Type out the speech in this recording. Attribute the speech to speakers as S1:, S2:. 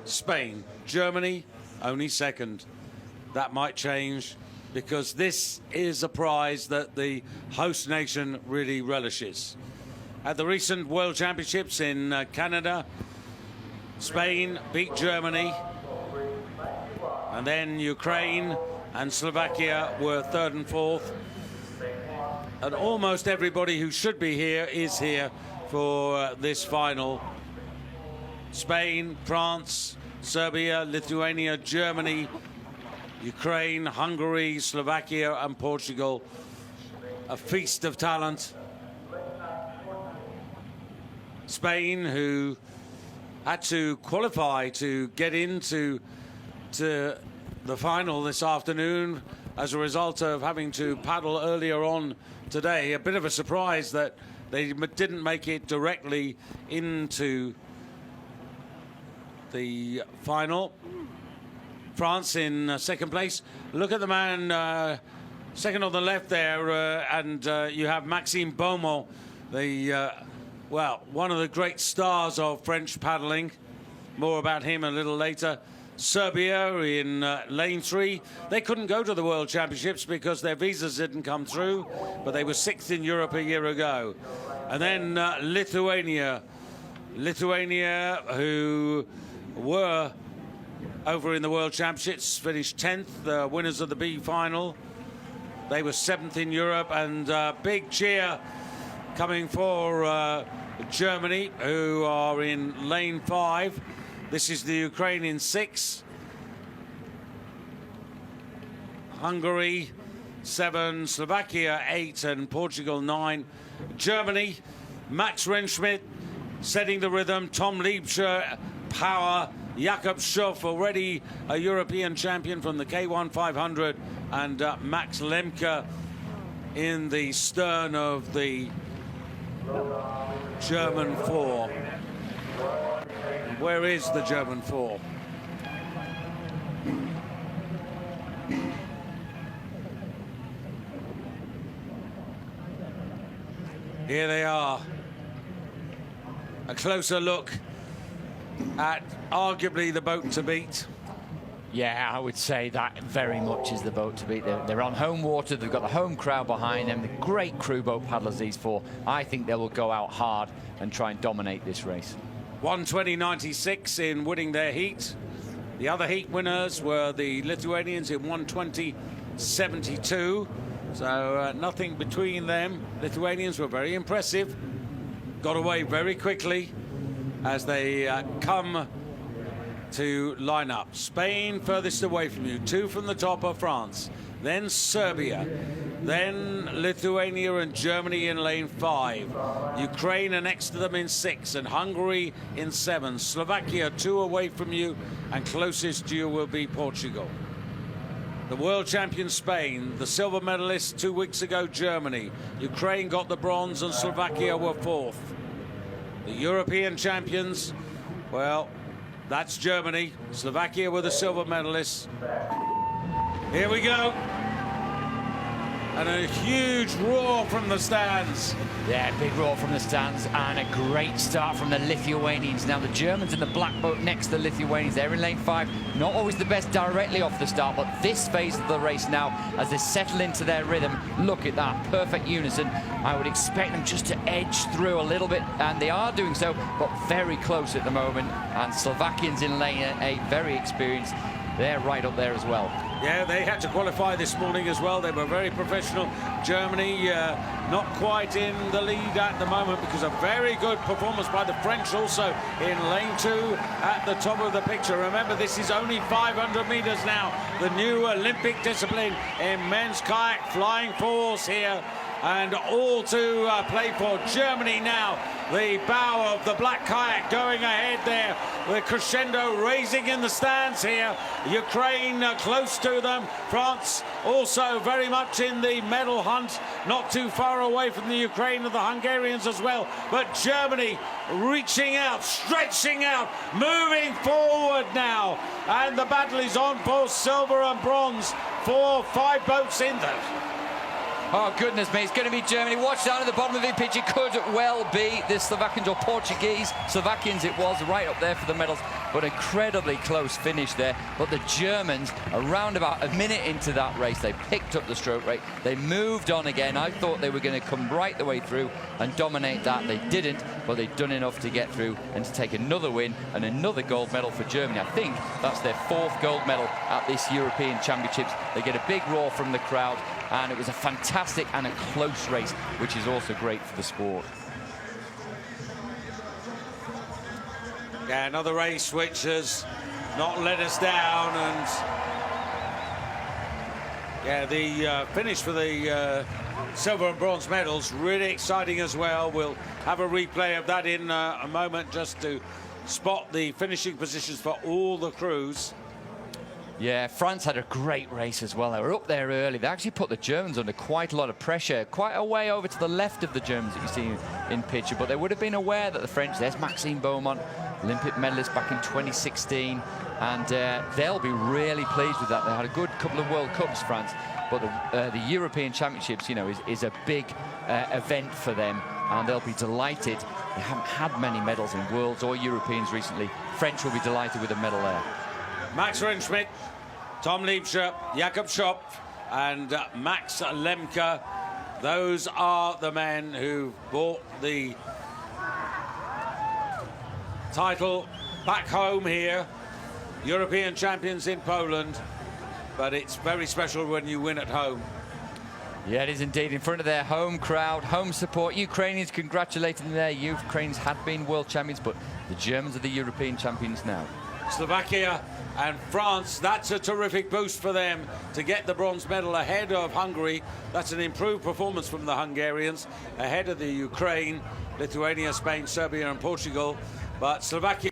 S1: Spain. Germany, only second. That might change because this is a prize that the host nation really relishes. At the recent World Championships in Canada, Spain beat Germany, and then Ukraine and Slovakia were third and fourth. And almost everybody who should be here is here for this final. Spain, France, Serbia, Lithuania, Germany, Ukraine, Hungary, Slovakia and Portugal. A feast of talent. Spain, who had to qualify to get into the final this afternoon as a result of having to paddle earlier on today. A bit of a surprise that they didn't make it directly into the final. France in second place. Look at the man second on the left there, and you have Maxime Beaumont, the well, one of the great stars of French paddling. More about him a little later. Serbia in lane 3. They couldn't go to the World Championships because their visas didn't come through, but they were 6th in Europe a year ago. And then Lithuania, who were over in the World Championships, finished 10th, winners of the B final. They were 7th in Europe, and big cheer coming for Germany, who are in lane 5. This is the Ukraine in 6. Hungary 7, Slovakia 8, and Portugal 9. Germany, Max Rentschmidt setting the rhythm, Tom Liebscher, power, Jakob Schuff, already a European champion from the K1 500, and Max Lemke in the stern of the German 4. Where is the German 4? Here they are. A closer look at arguably the boat to beat.
S2: Yeah, I would say that very much is the boat to beat. They're on home water, they've got the home crowd behind them, the great crew boat paddlers, these four. I think they will go out hard and try and dominate this race.
S1: 1:20.96 in winning their heat. The other heat winners were the Lithuanians in 1:20.72. So nothing between them. Lithuanians were very impressive. Got away very quickly as they come to line up. Spain furthest away from you. 2 from the top of France. Then Serbia. Then Lithuania and Germany in lane 5. Ukraine are next to them in 6, and Hungary in 7. Slovakia 2 away from you, and closest to you will be Portugal. The world champion Spain, the silver medalist 2 weeks ago Germany. Ukraine got the bronze and Slovakia were 4th. The European champions, well, that's Germany. Slovakia were the silver medalists. Here we go. And a huge roar from the stands.
S2: Yeah, big roar from the stands, and a great start from the Lithuanians. Now the Germans in the black boat next to the Lithuanians, they're in lane 5. Not always the best directly off the start, but this phase of the race now, as they settle into their rhythm, look at that, perfect unison. I would expect them just to edge through a little bit, and they are doing so, but very close at the moment. And Slovakians in lane 8, very experienced. They're right up there as well.
S1: Yeah, they had to qualify this morning as well. They were very professional. Germany not quite in the lead at the moment because a very good performance by the French also in lane 2 at the top of the picture. Remember, this is only 500 meters now. The new Olympic discipline in men's kayak, flying fours here. And all to play for Germany now. The bow of the black kayak going ahead there. The crescendo raising in the stands here. Ukraine close to them. France also very much in the medal hunt. Not too far away from the Ukraine and the Hungarians as well. But Germany reaching out, stretching out, moving forward now. And the battle is on for silver and bronze. 4-5 boats in there.
S2: Oh, goodness me, it's going to be Germany. Watch down at the bottom of the pitch. It could well be the Slovakians or Portuguese. Slovakians it was, right up there for the medals. But incredibly close finish there. But the Germans, around about a minute into that race, they picked up the stroke rate. They moved on again. I thought they were going to come right the way through and dominate that. They didn't, but they'd done enough to get through and to take another win and another gold medal for Germany. I think that's their 4th gold medal at this European Championships. They get a big roar from the crowd, and it was a fantastic and a close race, which is also great for the sport.
S1: Yeah, another race which has not let us down, and yeah, the finish for the silver and bronze medals really exciting as well. We'll have a replay of that in a moment, just to spot the finishing positions for all the crews.
S2: Yeah, France had a great race as well. They were up there early. They actually put the Germans under quite a lot of pressure, quite a way over to the left of the Germans that you see in picture, but they would have been aware that the French, there's Maxime Beaumont, Olympic medalist back in 2016, and they'll be really pleased with that. They had a good couple of World Cups, France, but the European Championships, you know, is a big event for them, and they'll be delighted. They haven't had many medals in Worlds or Europeans recently. French will be delighted with a medal there.
S1: Max Rentschmidt, Tom Liebscher, Jakob Schopf and Max Lemke. Those are the men who brought the title back home here. European champions in Poland, but it's very special when you win at home.
S2: Yeah, it is indeed, in front of their home crowd, home support. Ukrainians congratulating their youth. Ukrainians had been world champions, but the Germans are the European champions now.
S1: Slovakia and France, that's a terrific boost for them to get the bronze medal ahead of Hungary. That's an improved performance from the Hungarians, ahead of the Ukraine, Lithuania, Spain, Serbia and Portugal. But Slovakia